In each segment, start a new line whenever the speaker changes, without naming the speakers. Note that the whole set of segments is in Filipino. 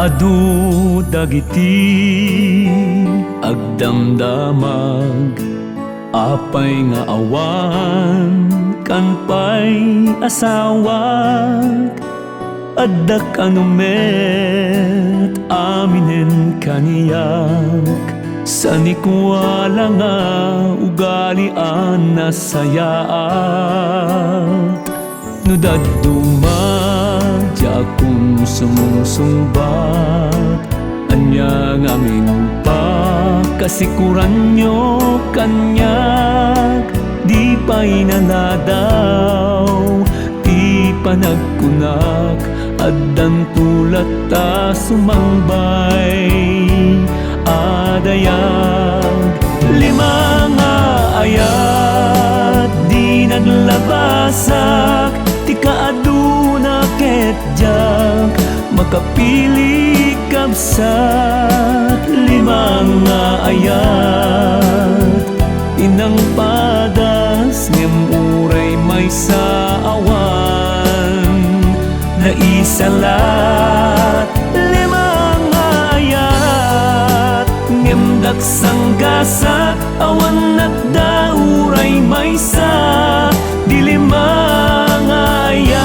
Adu dagiti agdamdamag, apay nga awan kanpay asawag. Addak anumet aminen kaniyak, sanikwala nga ugalian na sayaat. Nudaduma kung sumusumbat, anya ngamin pa kasikuran nyo kanyak. Di pa'y nanadaw, di pa nagkunak, addan tulat ta sumangbay. Adayag lima nga ayat, di naglabasak, ti kaaduna ketjak, makapili kabsat. Lima nga ayat, inang padas ngem uray may sa awan na isalat. Lima nga ayat, ngem daksang gasat, awan at dauray may sa. Di lima nga ayat.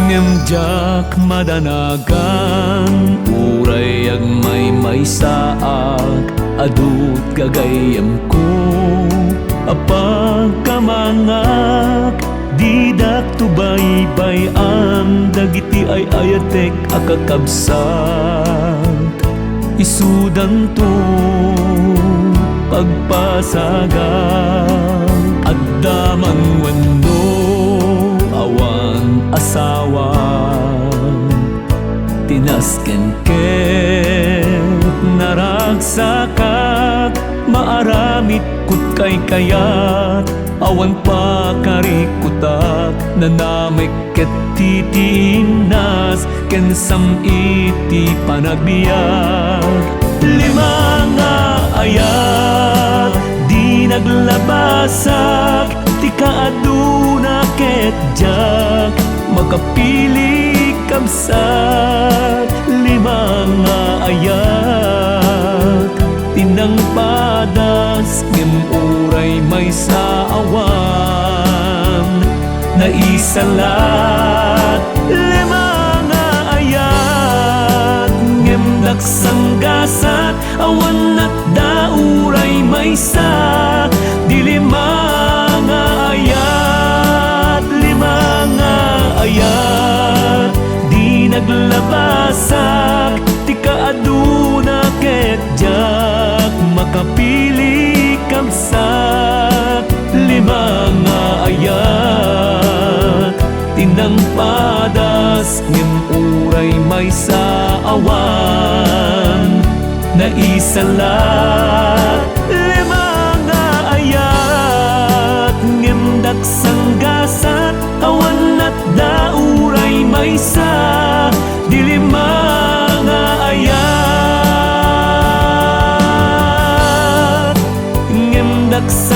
Ngemjak madanagan, uray ag may saak, adut gagayam ko apag kamangak. Didak tubaybay-an, dagiti ay ayatek akakabsat. Isudan to pagpasagang, agdaman wendo awan asawan. Tinasken ket naragsakat, maaramit kut kay kayat, awan pa karikutak, nanamik ket titinas, ken samiti panagbiag. Lima nga ayat, di naglabasak, ti kaaduna ketjak, makapili kabsat. Lima nga ayat, tinang padas ngem uray may sa awan na isalat. Lima nga ayat, ngem daksang gasat, awan at dauray may sa. Di lima nga ayat, lima nga ayat, di naglabasak, ti kaaduna ketjak, makapili kabsat. Lima nga ayat, tinang padas ngem uray may sa awan na isalat. Lima nga ayat, ngem daksang gasat, awan at dauray may sa. Di lima nga ayat, ngem daksang